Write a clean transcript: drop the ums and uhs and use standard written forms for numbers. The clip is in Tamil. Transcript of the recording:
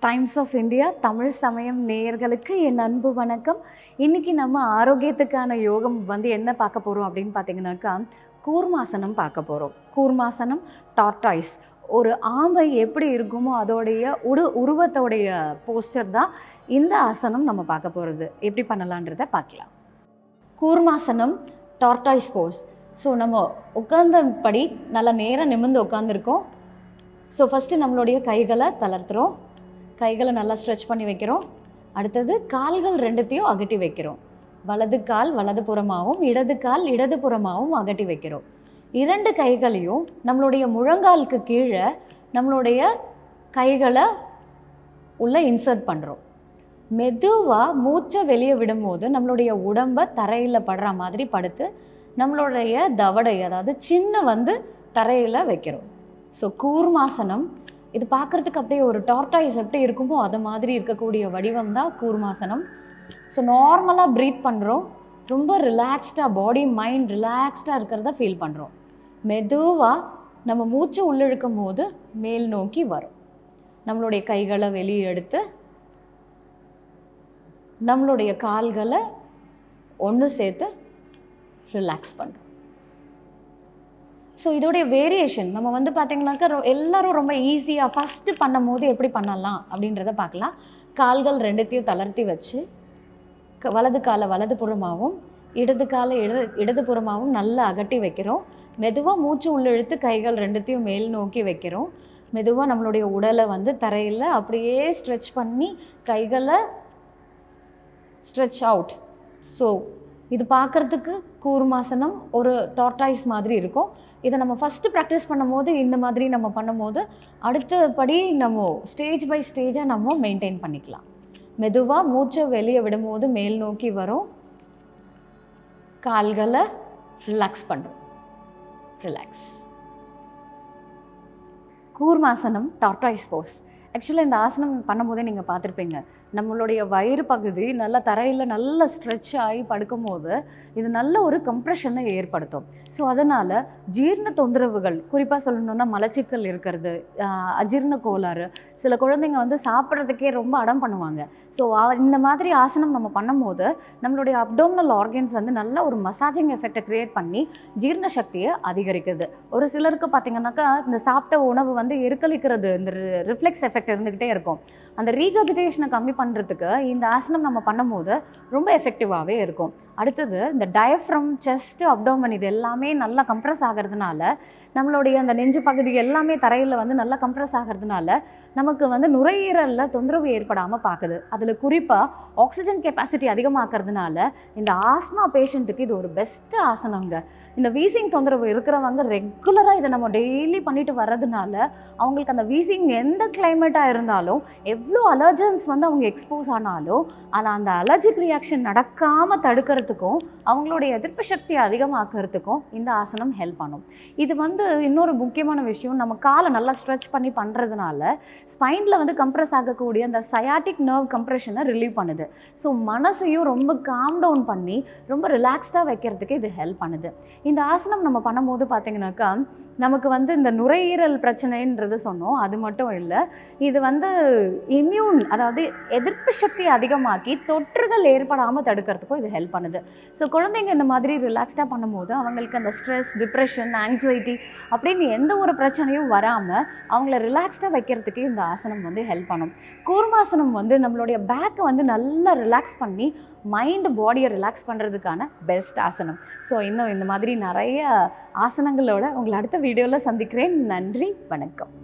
டைம்ஸ் ஆஃப் இந்தியா தமிழ் சமயம் நேயர்களுக்கு என் அன்பு வணக்கம். இன்றைக்கி நம்ம ஆரோக்கியத்துக்கான யோகம் என்ன பார்க்க போகிறோம் அப்படின்னு பார்த்தீங்கன்னாக்கா, கூர்மாசனம் பார்க்க போகிறோம். கூர்மாசனம், டார்டாய்ஸ். ஒரு ஆமை எப்படி இருக்குமோ அதோடைய உருவத்தோடைய போஸ்டர் தான் இந்த ஆசனம் நம்ம பார்க்க போகிறது. எப்படி பண்ணலான்றதை பார்க்கலாம். கூர்மாசனம், டார்டாய்ஸ் போஸ். ஸோ நம்ம உட்கார்ந்தபடி நல்லா நேராக நிமிர்ந்து உட்காந்துருக்கோம். ஸோ ஃபஸ்ட்டு நம்மளுடைய கைகளை தளர்த்துறோம். கைகளை நல்லா ஸ்ட்ரெச் பண்ணி வைக்கிறோம். அடுத்தது கால்கள் ரெண்டுத்தையும் அகட்டி வைக்கிறோம். வலது கால் வலது புறமாகவும் இடது கால் இடது புறமாகவும் அகட்டி வைக்கிறோம். இரண்டு கைகளையும் நம்மளுடைய முழங்காலுக்கு கீழே நம்மளுடைய கைகளை உள்ளே இன்சர்ட் பண்ணுறோம். மெதுவாக மூச்சை வெளியே விடும்போது நம்மளுடைய உடம்பை தரையில் படுற மாதிரி படுத்து நம்மளுடைய தவடை அதாவது சின்ன தரையில் வைக்கிறோம். ஸோ கூர்மாசனம் இது பார்க்குறதுக்கு அப்படியே ஒரு டார்டாய்ஸ் எப்படி இருக்குமோ அதை மாதிரி இருக்கக்கூடிய வடிவம் தான் கூர்மாசனம். ஸோ நார்மலாக ப்ரீத் பண்ணுறோம். ரொம்ப ரிலாக்ஸ்டாக பாடி மைண்ட் ரிலாக்ஸ்டாக இருக்கிறத ஃபீல் பண்ணுறோம். மெதுவாக நம்ம மூச்சை உள்ளிழுக்கும் போது மேல் நோக்கி வரும். நம்மளுடைய கைகளை வெளியே எடுத்து நம்மளுடைய கால்களை ஒன்று சேர்த்து ரிலாக்ஸ் பண்ணுறோம். ஸோ இதோடைய வேரியேஷன் நம்ம பார்த்திங்கனாக்கா எல்லோரும் ரொம்ப ஈஸியாக ஃபஸ்ட்டு பண்ணும் போது எப்படி பண்ணலாம் அப்படின்றத பார்க்கலாம். கால்கள் ரெண்டுத்தையும் தளர்த்தி வச்சு வலது காலை வலது புறமாகவும் இடது காலை இடது புறமாகவும் நல்லா அகட்டி வைக்கிறோம். மெதுவாக மூச்சு உள்ளிழுத்து கைகள் ரெண்டுத்தையும் மேல் நோக்கி வைக்கிறோம். மெதுவாக நம்மளுடைய உடலை தரையில் அப்படியே ஸ்ட்ரெச் பண்ணி கைகளை ஸ்ட்ரெச் அவுட். ஸோ இது பார்க்குறதுக்கு கூர்மாசனம் ஒரு டார்டாய்ஸ் மாதிரி இருக்கும். இதை நம்ம ஃபஸ்ட்டு ப்ராக்டிஸ் பண்ணும்போது இந்த மாதிரி நம்ம பண்ணும்போது அடுத்தபடி நம்ம ஸ்டேஜ் பை ஸ்டேஜாக நம்ம மெயின்டைன் பண்ணிக்கலாம். மெதுவாக மூச்சை வெளியே விடும்போது மேல் நோக்கி வரும். கால்களை ரிலாக்ஸ் பண்ணுறோம். ரிலாக்ஸ். கூர்மாசனம், டார்டாய்ஸ் போஸ். ஆக்சுவலாக இந்த ஆசனம் பண்ணும்போதே நீங்கள் பார்த்துருப்பீங்க, நம்மளுடைய வயிறு பகுதி நல்லா தரையில் நல்லா ஸ்ட்ரெச் ஆகி படுக்கும்போது இது நல்ல ஒரு கம்ப்ரெஷனை ஏற்படுத்தும். ஸோ அதனால் ஜீரண தொந்தரவுகள், குறிப்பாக சொல்லணுன்னா மலச்சிக்கல் இருக்கிறது, அஜீரண கோளாறு, சில குழந்தைங்க சாப்பிட்றதுக்கே ரொம்ப அடம் பண்ணுவாங்க. ஸோ இந்த மாதிரி ஆசனம் நம்ம பண்ணும்போது நம்மளுடைய அப்டோமினல் ஆர்கன்ஸ் நல்ல ஒரு மசாஜிங் எஃபெக்டை க்ரியேட் பண்ணி ஜீரண சக்தியை அதிகரிக்குது. ஒரு சிலருக்கு பார்த்திங்கனாக்கா இந்த சாப்பிட்ட உணவு எருக்களிக்கிறது, இந்த ரிஃப்ளெக்ஸ் எஃபெக்ட் இருந்துக்கிட்டே இருக்கும். அந்த ரீகஜிடேஷனை கம்மி பண்ணுறதுக்கு இந்த ஆசனம் நம்ம பண்ணும்போது ரொம்ப எஃபெக்டிவாகவே இருக்கும். அடுத்தது இந்த டயஃப்ரம், செஸ்ட், அப்டோமன் இது எல்லாமே நல்லா கம்ப்ரெஸ் ஆகிறதுனால நம்மளுடைய அந்த நெஞ்சு பகுதி எல்லாமே தரையில் நல்லா கம்ப்ரெஸ் ஆகிறதுனால நமக்கு நுரையீரலில் தொந்தரவு ஏற்படாமல் பார்க்குது. அதில் குறிப்பாக ஆக்சிஜன் கெப்பாசிட்டி அதிகமாக்கிறதுனால இந்த ஆஸ்மா பேஷண்ட்டுக்கு இது ஒரு பெஸ்ட்டு ஆசனங்க. இந்த வீசிங் தொந்தரவு இருக்கிறவங்க ரெகுலராக இதை நம்ம டெய்லி பண்ணிட்டு வர்றதுனால அவங்களுக்கு அந்த வீசிங் எந்த கிளைமேட்டாக இருந்தாலும் எவ்வளோ அலர்ஜன்ஸ் அவங்க எக்ஸ்போஸ் ஆனாலும் ஆனால் அந்த அலர்ஜிக் ரியாக்ஷன் நடக்காமல் தடுக்கிறதுக்கும் அவங்களுடைய எதிர்ப்பு சக்தியை அதிகமாக்கிறதுக்கும் இந்த ஆசனம் ஹெல்ப் பண்ணும். இது இன்னொரு முக்கியமான விஷயம், நம்ம காலை நல்லா ஸ்ட்ரெச் பண்ணி பண்ணுறதுனால ஸ்பைனில் கம்ப்ரெஸ் ஆகக்கூடிய அந்த சயாட்டிக் நர்வ் கம்ப்ரெஷனை ரிலீவ் பண்ணுது. ஸோ மனசையும் ரொம்ப காம் டவுன் பண்ணி ரொம்ப ரிலாக்ஸ்டாக வைக்கிறதுக்கு இது ஹெல்ப் பண்ணுது. இந்த ஆசனம் நம்ம பண்ணும்போது பார்த்திங்கனாக்கா நமக்கு இந்த நுரையீரல் பிரச்சனைன்றது சொன்னோம், அது மட்டும் இல்லை, இது இம்யூன் அதாவது எதிர்ப்பு சக்தி அதிகமாக்கி தொற்றுகள் ஏற்படாமல் தடுக்கிறதுக்கும் இது ஹெல்ப் பண்ணுது. ஸோ குழந்தைங்க இந்த மாதிரி ரிலாக்ஸ்டாக பண்ணும்போது அவங்களுக்கு அந்த ஸ்ட்ரெஸ், டிப்ரெஷன், ஆங்ஸைட்டி அப்படின்னு எந்த ஒரு பிரச்சனையும் வராமல் அவங்கள ரிலாக்ஸ்டாக வைக்கிறதுக்கு இந்த ஆசனம் ஹெல்ப் பண்ணும். கூர்மாசனம் நம்மளுடைய பேக்கை நல்லா ரிலாக்ஸ் பண்ணி மைண்டு, பாடியை ரிலாக்ஸ் பண்ணுறதுக்கான பெஸ்ட் ஆசனம். ஸோ இன்னும் இந்த மாதிரி நிறைய ஆசனங்களோட உங்களை அடுத்த வீடியோவில் சந்திக்கிறேன். நன்றி, வணக்கம்.